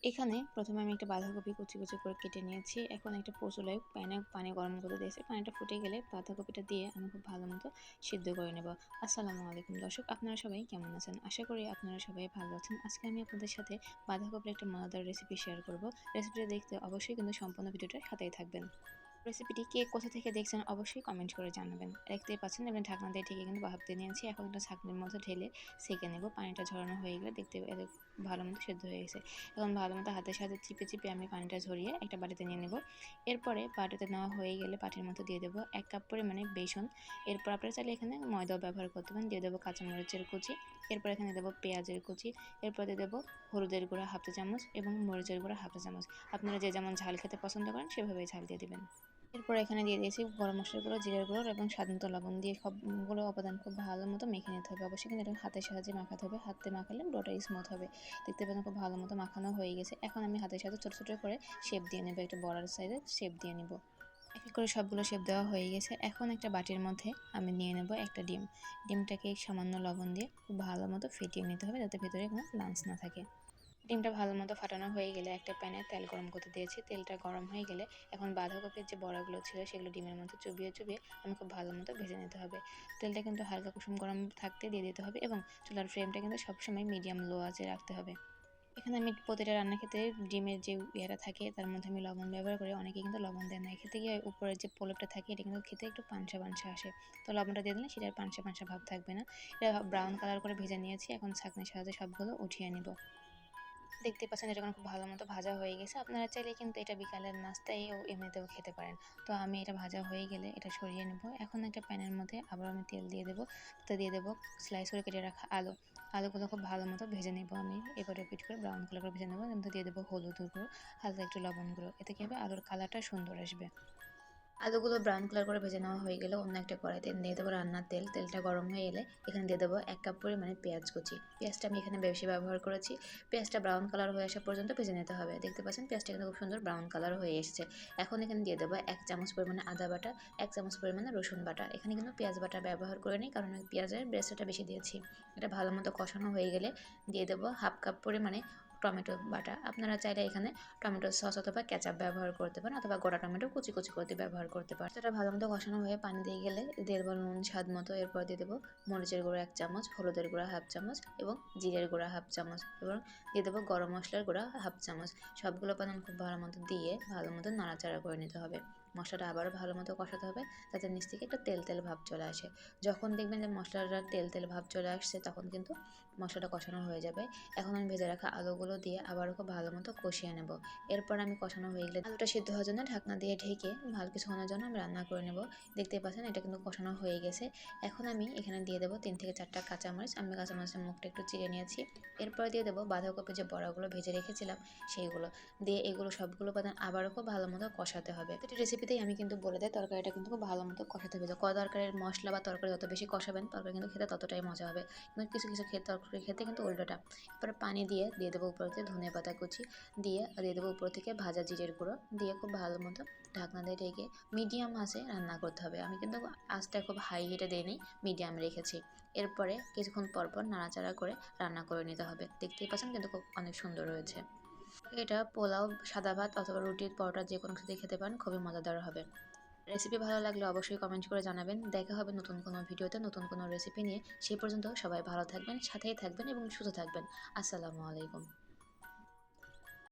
এখানে প্রথমে আমি একটা বাঁধাকপি কুচি কুচি করে কেটে নিয়েছি। এখন একটা চুলায় প্যানে পানি গরম করে দিয়েছি। পানিটা ফুটে গেলে বাঁধাকপিটা দিয়ে আমি খুব ভালো মতো সিদ্ধ করে নেব। আসসালামু আলাইকুম দর্শক, আপনারা সবাই কেমন আছেন? আশা করি আপনারা সবাই ভালো আছেন। আজকে আমি আপনাদের সাথে বাঁধাকপির একটা মজাদার রেসিপি শেয়ার করব। রেসিপিটা দেখতে অবশ্যই কিন্তু সম্পূর্ণ ভিডিওটার সাথেই থাকবেন। রেসিপিটি কে কোথা থেকে দেখছেন অবশ্যই কমেন্ট করে জানাবেন। দেখতেই পাচ্ছেন আমি ঢাকনা দিয়ে ঢেকে কিন্তু ভাপতে নিয়েছি। এখন একটা ছাঁকনির মধ্যে ঢেলে সেঁকে নেব। পানিটা ঝরানো হয়ে গেলে দেখতে ভালো মতো সেদ্ধ হয়ে গেছে। এখন ভালো মতো হাতের সাথে চিপে চিপে আমি পানিটা ঝরিয়ে একটা বাটিতে নিয়ে নেব। এরপরে বাটিতে নেওয়া হয়ে গেলে বাটির মধ্যে দিয়ে দেবো 1 কাপ পরিমাণে বেসন। এরপর আপনারা চাইলে এখানে ময়দাও ব্যবহার করতে পারেন। দিয়ে দেবো কাঁচামরিচের কুচি। এরপর এখানে দেবো পেঁয়াজের কুচি। এরপর দিয়ে দেবো হলুদের গুঁড়া 1/2 চা চামচ এবং মরিচের গুঁড়া 1/2 চা চামচ। আপনারা যে যেমন ঝাল খেতে পছন্দ করেন সেভাবেই ঝাল দিয়ে দিবেন। এরপর এখানে দিয়ে দিয়েছি গরম মসলার গুঁড়ো, জিরার গুঁড়ো এবং স্বাদমতো লবণ দিয়ে সবগুলো উপাদান খুব ভালো মতো মেখে নিতে হবে। অবশ্যই কিন্তু এটা হাতের সাহায্যে মাখাতে হবে। হাতে মাখালে ডোটা স্মুথ হবে। দেখতে পাচ্ছেন খুব ভালো মতো মাখানো হয়ে গেছে। এখন আমি হাতের সাথে ছোটো ছোটো করে শেপ দিয়ে নেব, একটা বড়ার সাইজের শেপ দিয়ে নিব। এক এক করে সবগুলো শেপ দেওয়া হয়ে গেছে। এখন একটা বাটির মধ্যে আমি নিয়ে নেব একটা ডিম। ডিমটাকে সামান্য লবণ দিয়ে খুব ভালো মতো ফেটিয়ে নিতে হবে যাতে ভেতরে কোনো লাঞ্চ না থাকে। ডিমটা ভালো মতো ফাটানো হয়ে গেলে একটা প্যানে তেল গরম করতে দিয়েছি। তেলটা গরম হয়ে গেলে এখন বাঁধাকপির যে বড়াগুলো ছিল সেগুলো ডিমের মধ্যে চুবিয়ে চুবিয়ে আমি খুব ভালো মতো ভেজে নিতে হবে। তেলটা কিন্তু হালকা কুসুম গরম থাকতে দিয়ে দিতে হবে এবং চুলার ফ্লেমটা কিন্তু সবসময় মিডিয়াম লো আঁচে রাখতে হবে। এখানে আমি প্রতিটা রান্নার ক্ষেত্রে ডিমের যে ইয়েটা থাকে তার মধ্যে আমি লবণ ব্যবহার করি। অনেকে কিন্তু লবণ দেয় না। এক্ষেত্রে গিয়ে উপরের যে প্রলেপটা থাকে এটা কিন্তু খেতে একটু পানসা পানসা আসে। তো লবণটা দিয়ে দিলে সেটার পানসা পানসা ভাব থাকবে না। এটা ব্রাউন কালার করে ভেজে নিয়েছি। এখন ছাঁকনির সাহায্যে সবগুলো উঠিয়ে নিব। দেখতে পাচ্ছেন এটা এখন খুব ভালো মতো ভাজা হয়ে গেছে। আপনারা চাইলে কিন্তু এটা বিকালের নাস্তায়ও এমনিতেও খেতে পারেন। তো আমি এটা ভাজা হয়ে গেলে এটা সরিয়ে নেব। এখন একটা প্যানের মধ্যে আবার আমি তেল দিয়ে দেবো। তাতে দিয়ে দেবো স্লাইস করে কেটে রাখা আলু। আলুগুলো খুব ভালো মতো ভেজে নেব আমি। এপাট ওপিট করে ব্রাউন কালার করে ভেজে নেব। এর মধ্যে দিয়ে দেবো হলুদের গুঁড়ো, হালকা একটু লবণ গুঁড়ো। এতে কী হবে, আলুর কালারটা সুন্দর আসবে। আলুগুলো ব্রাউন কালার করে ভেজে নেওয়া হয়ে গেলে অন্য একটা কড়াইতে দিয়ে দেবো রান্নার তেল। তেলটা গরম হয়ে এলে এখানে দিয়ে দেবো 1 কাপ পরিমাণে পেঁয়াজ কুচি। পেঁয়াজটা আমি এখানে বেশি ব্যবহার করেছি। পেঁয়াজটা ব্রাউন কালার হয়ে আসা পর্যন্ত ভেজে নিতে হবে। দেখতে পাচ্ছেন পেঁয়াজটা কিন্তু খুব সুন্দর ব্রাউন কালার হয়ে এসেছে। এখন এখানে দিয়ে দেবো 1 চামচ পরিমাণে আদা বাটা, 1 চামচ পরিমাণে রসুন বাটা। এখানে কিন্তু পেঁয়াজ বাটা ব্যবহার করে নিই কারণ আমি পেঁয়াজের ব্রেস্টটা বেশি দিয়েছি। এটা ভালো মতো কষানো হয়ে গেলে দিয়ে দেবো 1/2 কাপ পরিমাণে টমেটো বাটা। আপনারা চাইলে এখানে টমেটো সস অথবা কেচাপ ব্যবহার করতে পারেন অথবা গোটা টমেটো কুচি কুচি করে ব্যবহার করতে পারেন। সেটা ভালো মতো কষানো হয়ে পানি দিয়ে গেলে দিয়ে দেবো নুন স্বাদ মতো। এরপর দিয়ে দেবো মরিচের গুঁড়ো 1 চামচ, হলুদের গুঁড়া 1/2 চামচ এবং জিরের গুঁড়া 1/2 চামচ এবং দিয়ে দেবো গরম মশলার গুঁড়া 1/2 চামচ। সবগুলো উপাদান খুব ভালো মতো দিয়ে ভালো মতো নাড়াচাড়া করে নিতে হবে। মশলাটা আবারও ভালো মতো কষাতে হবে যাতে নিচ থেকে একটা তেল তেল ভাব চলে আসে। যখন দেখবেন যে মশলাটার তেল তেল ভাব চলে আসছে তখন কিন্তু মশলাটা কষানো হয়ে যাবে। এখন আমি ভেজে রাখা আলুগুলো দিয়ে আবারও খুব ভালো মতো কষিয়ে নেব। এরপর আমি কষানো হয়ে গেলে আলুটা সিদ্ধ হওয়ার জন্য ঢাকনা দিয়ে ঢেকে ভালো কিছুক্ষণের জন্য আমি রান্না করে নেব। দেখতে পাচ্ছেন এটা কিন্তু কষানো হয়ে গেছে। এখন আমি এখানে দিয়ে দেবো 3 থেকে 4টা কাঁচামরিচ। আমি কাঁচামরিচের মুখটা একটু চিড়ে নিয়েছি। এরপর দিয়ে দেবো বাঁধাকপির যে বড়াগুলো ভেজে রেখেছিলাম সেইগুলো দিয়ে এগুলো সবগুলো উপাদান আবারও খুব ভালো মতো কষাতে হবে। প্রতিটি রেসিপিতেই আমি কিন্তু বলে দেয় তরকারিটা কিন্তু খুব ভালো মতো কষাতে হবে। তরকারির মশলা বা তরকারি যত বেশি কষাবেন তরকারি কিন্তু খেতে ততটাই মজা হবে। কিন্তু কিছু কিছু তরকারি খেতে কিন্তু উল্টোটা। এরপরে পানি দিয়ে দেবো উপর থেকে ধনেপাতা কুচি দিয়ে দেবো উপর থেকে ভাজা জিরের গুঁড়ো দিয়ে খুব ভালো মতো ঢাকনা দিয়ে ঢেকে মিডিয়াম আঁচে রান্না করতে হবে। আমি কিন্তু আঁচটা খুব হাই হিটে দিইনি, মিডিয়াম রেখেছি। এরপরে কিছুক্ষণ পরপর নাড়াচাড়া করে রান্না করে নিতে হবে। দেখতেই পাচ্ছেন কিন্তু খুব অনেক সুন্দর হয়েছে। এটা পোলাও, সাদা ভাত অথবা রুটি, পরোটা যে কোনো কিছুতেই খেতে পারেন, খুবই মজাদার হবে। রেসিপি ভালো লাগলে অবশ্যই কমেন্ট করে জানাবেন। দেখা হবে নতুন কোনো ভিডিওতে নতুন কোনো রেসিপি নিয়ে। সেই পর্যন্ত সবাই ভালো থাকবেন, সাথেই থাকবেন এবং সুস্থ থাকবেন। আসসালামু আলাইকুম।